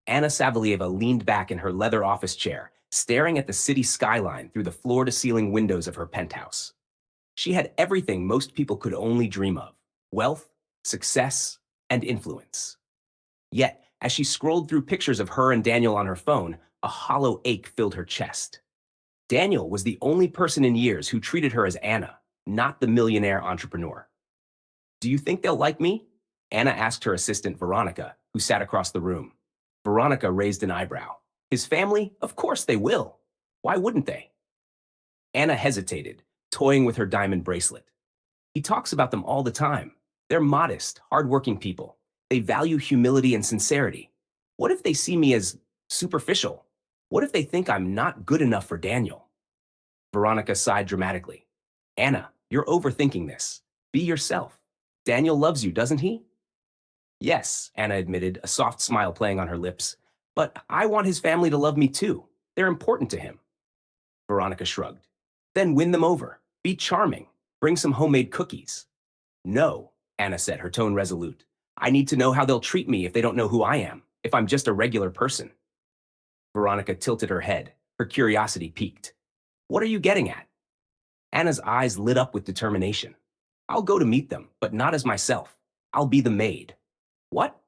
Anna Savalieva leaned back in her leather office chair, staring at the city skyline through the floor-to-ceiling windows of her penthouse. She had everything most people could only dream of: wealth, success, and influence. Yet, as she scrolled through pictures of her and Daniel on her phone, a hollow ache filled her chest. Daniel was the only person in years who treated her as Anna, not the millionaire entrepreneur. "Do you think they'll like me?" Anna asked her assistant, Veronica, who sat across the room. Veronica raised an eyebrow. "His family? Of course they will. Why wouldn't they?" Anna hesitated, toying with her diamond bracelet. "He talks about them all the time. They're modest, hardworking people. They value humility and sincerity. What if they see me as superficial? What if they think I'm not good enough for Daniel?" Veronica sighed dramatically. "Anna, you're overthinking this. Be yourself. Daniel loves you, doesn't he?" "Yes," Anna admitted, a soft smile playing on her lips. "But I want his family to love me too. They're important to him." Veronica shrugged. "Then win them over. Be charming. Bring some homemade cookies." "No," Anna said, her tone resolute. "I need to know how they'll treat me if they don't know who I am, if I'm just a regular person." Veronica tilted her head, her curiosity piqued. "What are you getting at?" Anna's eyes lit up with determination. "I'll go to meet them, but not as myself. I'll be the maid." "What?"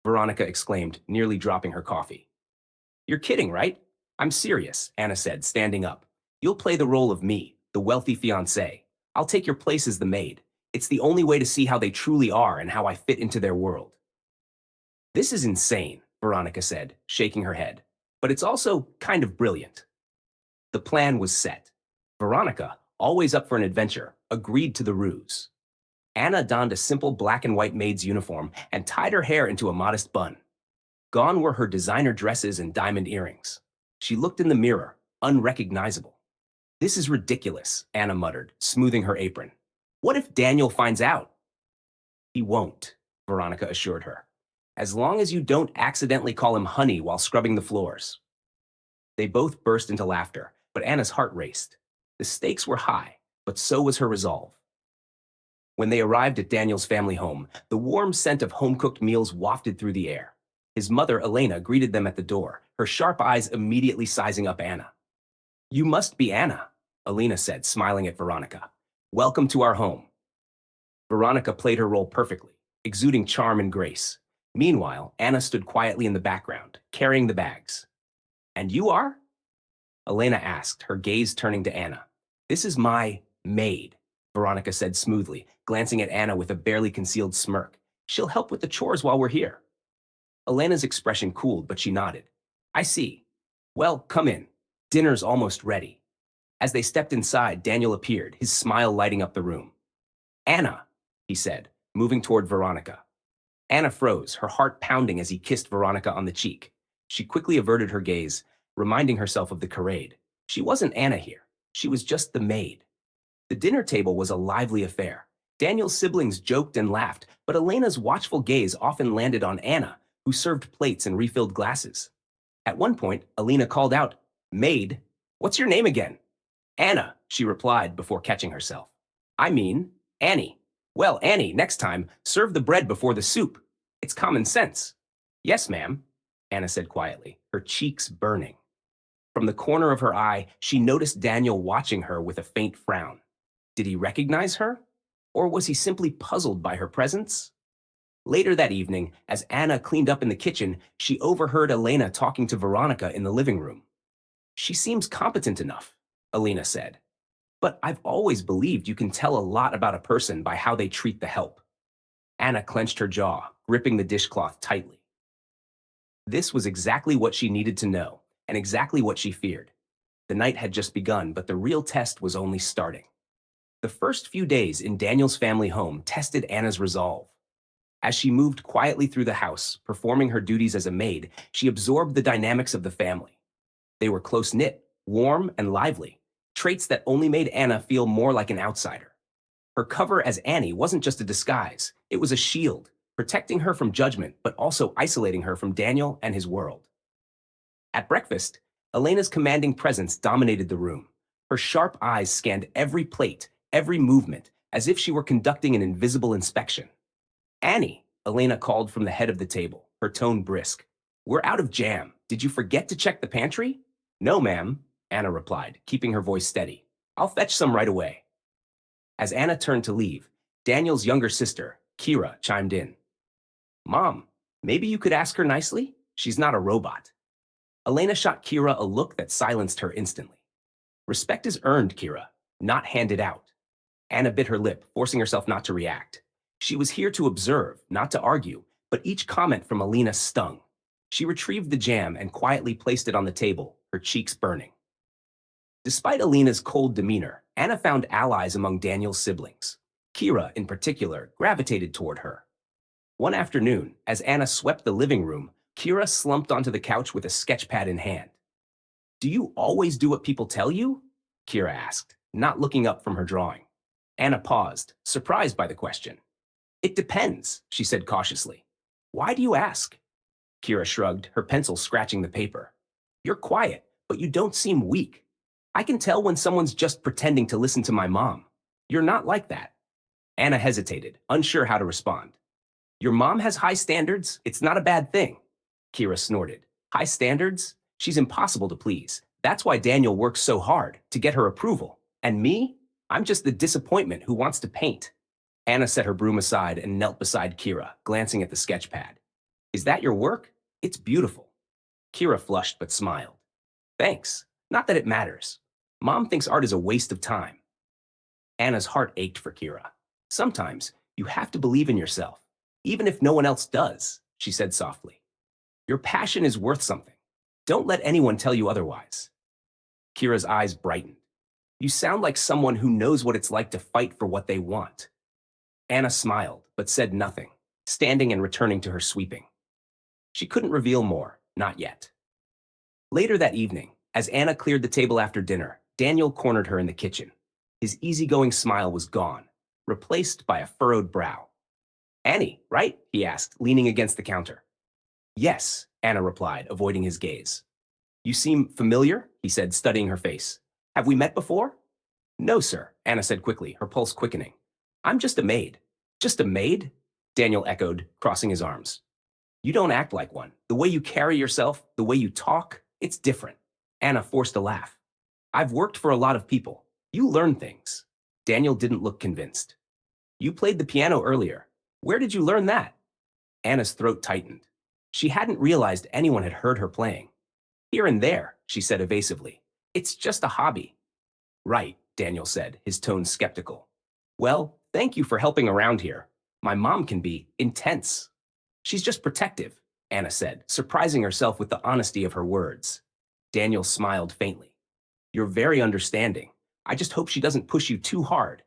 Veronica exclaimed, nearly dropping her coffee. "You're kidding, right?" "I'm serious," Anna said, standing up. "You'll play the role of me, the wealthy fiancé. I'll take your place as the maid. It's the only way to see how they truly are and how I fit into their world." "This is insane," Veronica said, shaking her head. "But it's also kind of brilliant." The plan was set. Veronica, always up for an adventure, agreed to the ruse. Anna donned a simple black and white maid's uniform and tied her hair into a modest bun. Gone were her designer dresses and diamond earrings. She looked in the mirror, unrecognizable. "This is ridiculous," Anna muttered, smoothing her apron. "What if Daniel finds out?" "He won't," Veronica assured her. "As long as you don't accidentally call him honey while scrubbing the floors." They both burst into laughter, but Anna's heart raced. The stakes were high, but so was her resolve. When they arrived at Daniel's family home, the warm scent of home-cooked meals wafted through the air. His mother, Elena, greeted them at the door, her sharp eyes immediately sizing up Anna. "You must be Anna," Elena said, smiling at Veronica. "Welcome to our home." Veronica played her role perfectly, exuding charm and grace. Meanwhile, Anna stood quietly in the background, carrying the bags. "And you are?" Elena asked, her gaze turning to Anna. "This is my maid," Veronica said smoothly, glancing at Anna with a barely concealed smirk. "She'll help with the chores while we're here." Elena's expression cooled, but she nodded. "I see. Well, come in. Dinner's almost ready." As they stepped inside, Daniel appeared, his smile lighting up the room. "Anna," he said, moving toward Veronica. Anna froze, her heart pounding as he kissed Veronica on the cheek. She quickly averted her gaze, reminding herself of the charade. She wasn't Anna here. She was just the maid. The dinner table was a lively affair. Daniel's siblings joked and laughed, but Elena's watchful gaze often landed on Anna, who served plates and refilled glasses. At one point, Elena called out, "Maid, what's your name again?" "Anna," she replied before catching herself. "I mean, Annie." "Well, Annie, next time, serve the bread before the soup. It's common sense." "Yes, ma'am," Anna said quietly, her cheeks burning. From the corner of her eye, she noticed Daniel watching her with a faint frown. Did he recognize her? Or was he simply puzzled by her presence? Later that evening, as Anna cleaned up in the kitchen, she overheard Elena talking to Veronica in the living room. "She seems competent enough," Elena said. "But I've always believed you can tell a lot about a person by how they treat the help." Anna clenched her jaw, gripping the dishcloth tightly. This was exactly what she needed to know, and exactly what she feared. The night had just begun, but the real test was only starting. The first few days in Daniel's family home tested Anna's resolve. As she moved quietly through the house, performing her duties as a maid, she absorbed the dynamics of the family. They were close-knit, warm, and lively, traits that only made Anna feel more like an outsider. Her cover as Annie wasn't just a disguise, it was a shield, protecting her from judgment, but also isolating her from Daniel and his world. At breakfast, Elena's commanding presence dominated the room. Her sharp eyes scanned every plate, every movement, as if she were conducting an invisible inspection. "Annie," Elena called from the head of the table, her tone brisk. We're out of jam. Did you forget to check the pantry? No, ma'am, Anna replied, keeping her voice steady. I'll fetch some right away. As Anna turned to leave, Daniel's younger sister, Kira, chimed in. Mom, maybe you could ask her nicely? She's not a robot. Elena shot Kira a look that silenced her instantly. Respect is earned, Kira, not handed out. Anna bit her lip, forcing herself not to react. She was here to observe, not to argue, but each comment from Elena stung. She retrieved the jam and quietly placed it on the table, her cheeks burning. Despite Elena's cold demeanor, Anna found allies among Daniel's siblings. Kira, in particular, gravitated toward her. One afternoon, as Anna swept the living room, Kira slumped onto the couch with a sketchpad in hand. Do you always do what people tell you? Kira asked, not looking up from her drawing. Anna paused, surprised by the question. It depends, she said cautiously. Why do you ask? Kira shrugged, her pencil scratching the paper. You're quiet, but you don't seem weak. I can tell when someone's just pretending to listen to my mom. You're not like that. Anna hesitated, unsure how to respond. Your mom has high standards? It's not a bad thing. Kira snorted. High standards? She's impossible to please. That's why Daniel works so hard, to get her approval. And me? I'm just the disappointment who wants to paint. Anna set her broom aside and knelt beside Kira, glancing at the sketchpad. Is that your work? It's beautiful. Kira flushed but smiled. Thanks. Not that it matters. Mom thinks art is a waste of time. Anna's heart ached for Kira. Sometimes you have to believe in yourself, even if no one else does, she said softly. Your passion is worth something. Don't let anyone tell you otherwise. Kira's eyes brightened. You sound like someone who knows what it's like to fight for what they want. Anna smiled, but said nothing, standing and returning to her sweeping. She couldn't reveal more, not yet. Later that evening, as Anna cleared the table after dinner, Daniel cornered her in the kitchen. His easygoing smile was gone, replaced by a furrowed brow. Annie, right? He asked, leaning against the counter. Yes, Anna replied, avoiding his gaze. You seem familiar, he said, studying her face. Have we met before? No, sir, Anna said quickly, her pulse quickening. I'm just a maid. Just a maid? Daniel echoed, crossing his arms. You don't act like one. The way you carry yourself, the way you talk, it's different. Anna forced a laugh. I've worked for a lot of people. You learn things. Daniel didn't look convinced. You played the piano earlier. Where did you learn that? Anna's throat tightened. She hadn't realized anyone had heard her playing. Here and there, she said evasively. It's just a hobby. Right, Daniel said, his tone skeptical. Well, thank you for helping around here. My mom can be intense. She's just protective, Anna said, surprising herself with the honesty of her words. Daniel smiled faintly. You're very understanding. I just hope she doesn't push you too hard.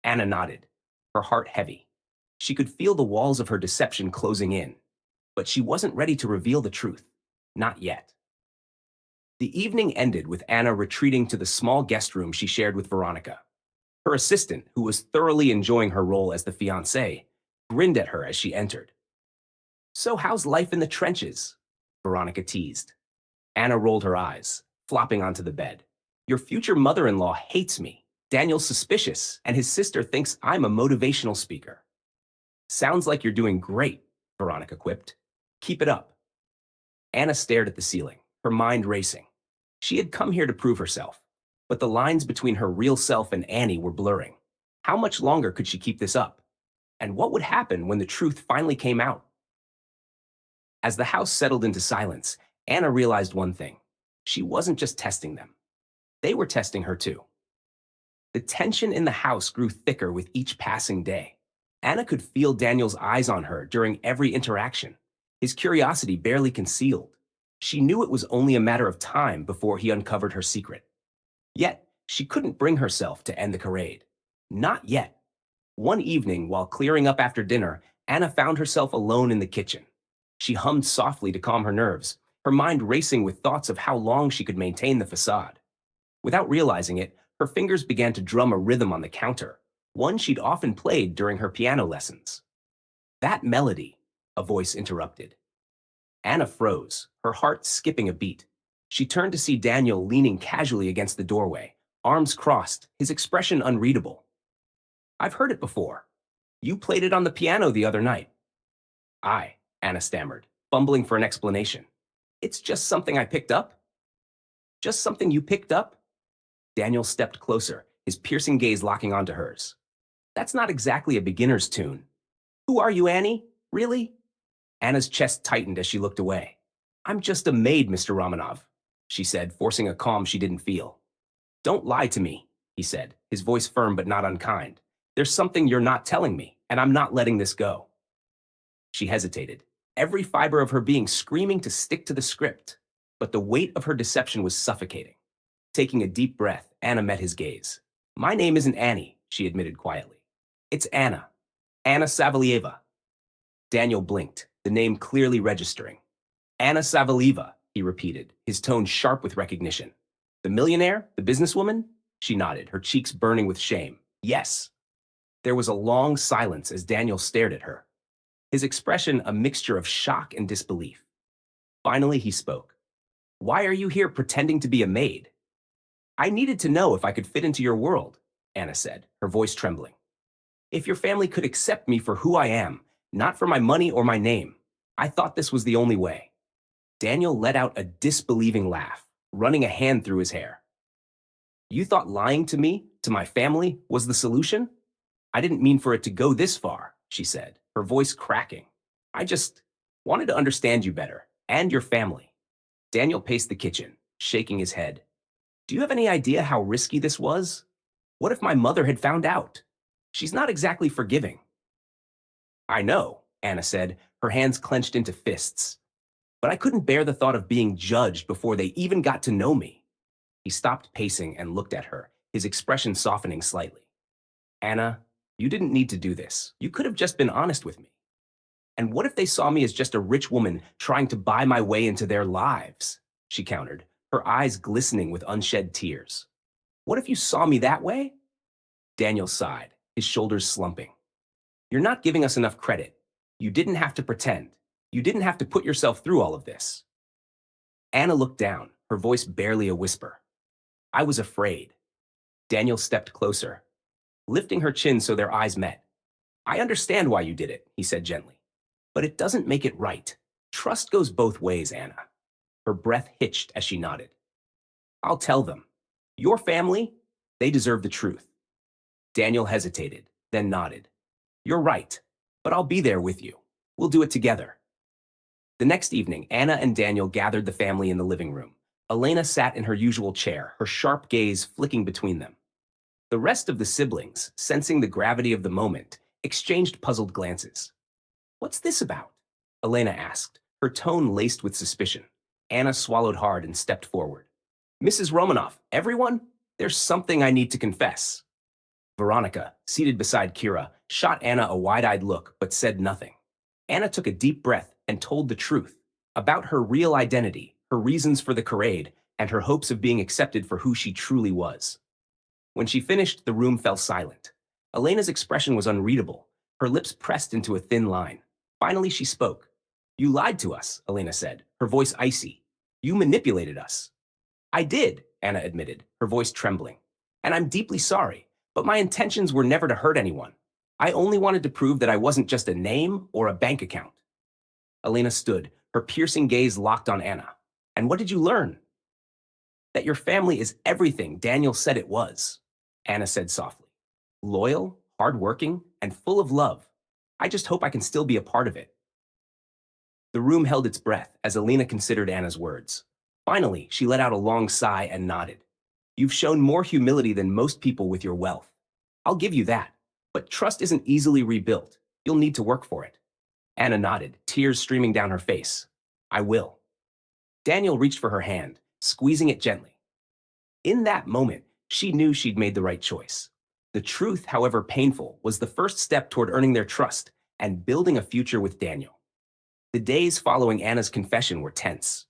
Anna nodded, her heart heavy. She could feel the walls of her deception closing in, but she wasn't ready to reveal the truth. Not yet. The evening ended with Anna retreating to the small guest room she shared with Veronica. Her assistant, who was thoroughly enjoying her role as the fiancée, grinned at her as she entered. So how's life in the trenches? Veronica teased. Anna rolled her eyes, flopping onto the bed. Your future mother-in-law hates me. Daniel's suspicious, and his sister thinks I'm a motivational speaker. Sounds like you're doing great, Veronica quipped. Keep it up. Anna stared at the ceiling, her mind racing. She had come here to prove herself, but the lines between her real self and Annie were blurring. How much longer could she keep this up? And what would happen when the truth finally came out? As the house settled into silence, Anna realized one thing. She wasn't just testing them. They were testing her too. The tension in the house grew thicker with each passing day. Anna could feel Daniel's eyes on her during every interaction, his curiosity barely concealed. She knew it was only a matter of time before he uncovered her secret. Yet, she couldn't bring herself to end the charade. Not yet. One evening, while clearing up after dinner, Anna found herself alone in the kitchen. She hummed softly to calm her nerves, her mind racing with thoughts of how long she could maintain the facade. Without realizing it, her fingers began to drum a rhythm on the counter, one she'd often played during her piano lessons. That melody, a voice interrupted. Anna froze, her heart skipping a beat. She turned to see Daniel leaning casually against the doorway, arms crossed, his expression unreadable. I've heard it before. You played it on the piano the other night. Anna stammered. fumbling for an explanation. It's just something I picked up? Just something you picked up? Daniel stepped closer, his piercing gaze locking onto hers. That's not exactly a beginner's tune. Who are you, Annie? Really? Anna's chest tightened as she looked away. I'm just a maid, Mr. Romanov, she said, forcing a calm she didn't feel. Don't lie to me, he said, his voice firm but not unkind. There's something you're not telling me, and I'm not letting this go. She hesitated, every fiber of her being screaming to stick to the script. But the weight of her deception was suffocating. Taking a deep breath, Anna met his gaze. My name isn't Annie, she admitted quietly. It's Anna. Anna Savalieva. Daniel blinked, the name clearly registering. Anna Savalieva, he repeated, his tone sharp with recognition. The millionaire? The businesswoman? She nodded, her cheeks burning with shame. Yes. There was a long silence as Daniel stared at her, his expression a mixture of shock and disbelief. Finally, he spoke. Why are you here pretending to be a maid? I needed to know if I could fit into your world, Anna said, her voice trembling. If your family could accept me for who I am, not for my money or my name, I thought this was the only way. Daniel let out a disbelieving laugh, running a hand through his hair. You thought lying to me, to my family, was the solution? I didn't mean for it to go this far, she said, her voice cracking. I just wanted to understand you better, and your family. Daniel paced the kitchen, shaking his head. Do you have any idea how risky this was? What if my mother had found out? She's not exactly forgiving. I know, Anna said, her hands clenched into fists. But I couldn't bear the thought of being judged before they even got to know me. He stopped pacing and looked at her, his expression softening slightly. Anna, you didn't need to do this. You could have just been honest with me. And what if they saw me as just a rich woman trying to buy my way into their lives? She countered, her eyes glistening with unshed tears. What if you saw me that way? Daniel sighed, his shoulders slumping. You're not giving us enough credit. You didn't have to pretend. You didn't have to put yourself through all of this. Anna looked down, her voice barely a whisper. I was afraid. Daniel stepped closer, lifting her chin so their eyes met. I understand why you did it, he said gently. But it doesn't make it right. Trust goes both ways, Anna. Her breath hitched as she nodded. I'll tell them. Your family, they deserve the truth. Daniel hesitated, then nodded. You're right, but I'll be there with you. We'll do it together. The next evening, Anna and Daniel gathered the family in the living room. Elena sat in her usual chair, her sharp gaze flicking between them. The rest of the siblings, sensing the gravity of the moment, exchanged puzzled glances. What's this about? Elena asked, her tone laced with suspicion. Anna swallowed hard and stepped forward. Mrs. Romanoff, everyone, there's something I need to confess. Veronica, seated beside Kira, shot Anna a wide-eyed look but said nothing. Anna took a deep breath and told the truth about her real identity, her reasons for the charade, and her hopes of being accepted for who she truly was. When she finished, the room fell silent. Elena's expression was unreadable, her lips pressed into a thin line. Finally, she spoke. You lied to us, Elena said, her voice icy. You manipulated us. I did, Anna admitted, her voice trembling. And I'm deeply sorry, but my intentions were never to hurt anyone. I only wanted to prove that I wasn't just a name or a bank account. Elena stood, her piercing gaze locked on Anna. And what did you learn? That your family is everything Daniel said it was, Anna said softly. Loyal, hardworking, and full of love. I just hope I can still be a part of it. The room held its breath as Elena considered Anna's words. Finally, she let out a long sigh and nodded. You've shown more humility than most people with your wealth. I'll give you that. But trust isn't easily rebuilt. You'll need to work for it. Anna nodded, tears streaming down her face. I will. Daniel reached for her hand, squeezing it gently. In that moment, she knew she'd made the right choice. The truth, however painful, was the first step toward earning their trust and building a future with Daniel. The days following Anna's confession were tense.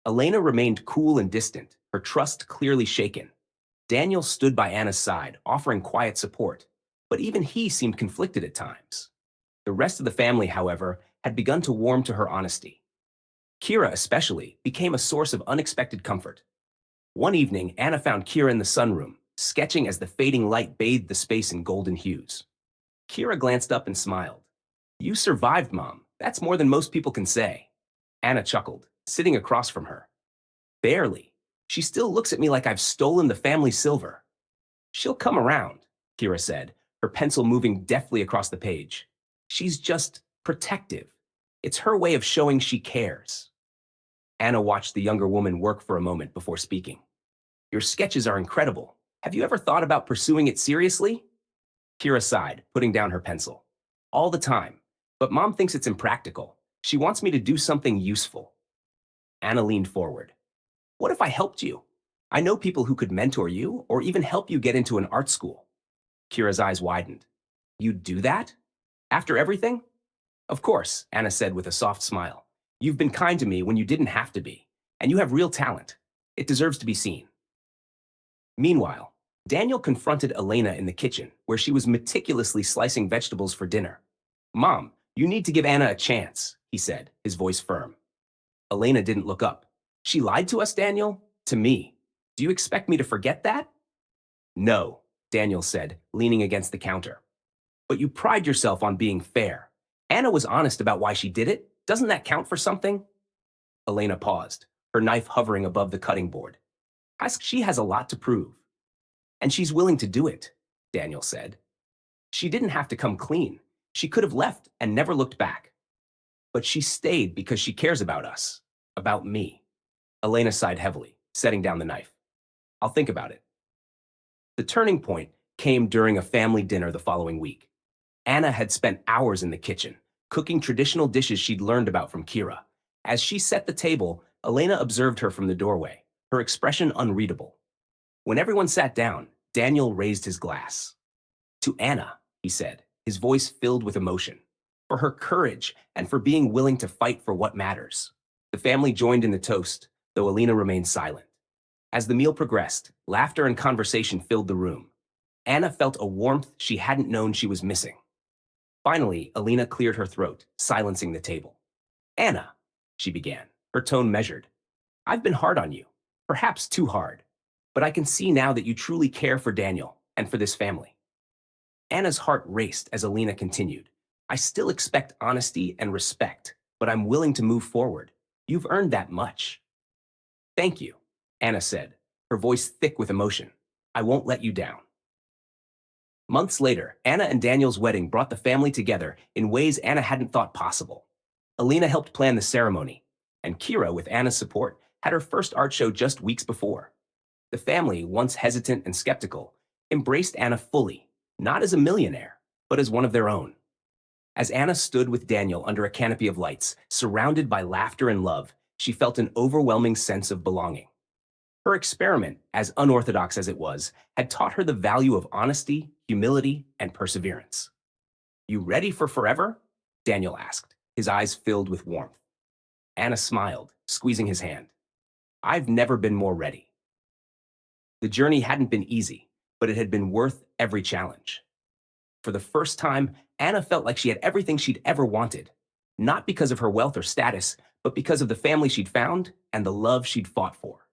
Elena remained cool and distant, her trust clearly shaken. Daniel stood by Anna's side, offering quiet support, but even he seemed conflicted at times. The rest of the family, however, had begun to warm to her honesty. Kira, especially, became a source of unexpected comfort. One evening, Anna found Kira in the sunroom, sketching as the fading light bathed the space in golden hues. Kira glanced up and smiled. You survived, Mom. That's more than most people can say. Anna chuckled, sitting across from her. Barely. She still looks at me like I've stolen the family silver. She'll come around, Kira said, her pencil moving deftly across the page. She's just protective. It's her way of showing she cares. Anna watched the younger woman work for a moment before speaking. Your sketches are incredible. Have you ever thought about pursuing it seriously? Kira sighed, putting down her pencil. All the time. But Mom thinks it's impractical. She wants me to do something useful. Anna leaned forward. What if I helped you? I know people who could mentor you or even help you get into an art school. Kira's eyes widened. You'd do that? After everything? Of course, Anna said with a soft smile. You've been kind to me when you didn't have to be, and you have real talent. It deserves to be seen. Meanwhile, Daniel confronted Elena in the kitchen, where she was meticulously slicing vegetables for dinner. Mom, you need to give Anna a chance, he said, his voice firm. Elena didn't look up. She lied to us, Daniel? To me. Do you expect me to forget that? No, Daniel said, leaning against the counter. But you pride yourself on being fair. Anna was honest about why she did it. Doesn't that count for something? Elena paused, her knife hovering above the cutting board. She has a lot to prove. And she's willing to do it, Daniel said. She didn't have to come clean. She could have left and never looked back. But she stayed because she cares about us, about me. Elena sighed heavily, setting down the knife. I'll think about it. The turning point came during a family dinner the following week. Anna had spent hours in the kitchen, cooking traditional dishes she'd learned about from Kira. As she set the table, Elena observed her from the doorway, her expression unreadable. When everyone sat down, Daniel raised his glass. To Anna, he said, his voice filled with emotion, for her courage and for being willing to fight for what matters. The family joined in the toast, though Elena remained silent. As the meal progressed, laughter and conversation filled the room. Anna felt a warmth she hadn't known she was missing. Finally, Elena cleared her throat, silencing the table. Anna, she began, her tone measured. I've been hard on you, perhaps too hard, but I can see now that you truly care for Daniel and for this family. Anna's heart raced as Elena continued. I still expect honesty and respect, but I'm willing to move forward. You've earned that much. Thank you, Anna said, her voice thick with emotion. I won't let you down. Months later, Anna and Daniel's wedding brought the family together in ways Anna hadn't thought possible. Elena helped plan the ceremony, and Kira, with Anna's support, had her first art show just weeks before. The family, once hesitant and skeptical, embraced Anna fully, not as a millionaire, but as one of their own. As Anna stood with Daniel under a canopy of lights, surrounded by laughter and love, she felt an overwhelming sense of belonging. Her experiment, as unorthodox as it was, had taught her the value of honesty, humility, and perseverance. You ready for forever? Daniel asked, his eyes filled with warmth. Anna smiled, squeezing his hand. I've never been more ready. The journey hadn't been easy, but it had been worth every challenge. For the first time, Anna felt like she had everything she'd ever wanted, not because of her wealth or status, but because of the family she'd found and the love she'd fought for.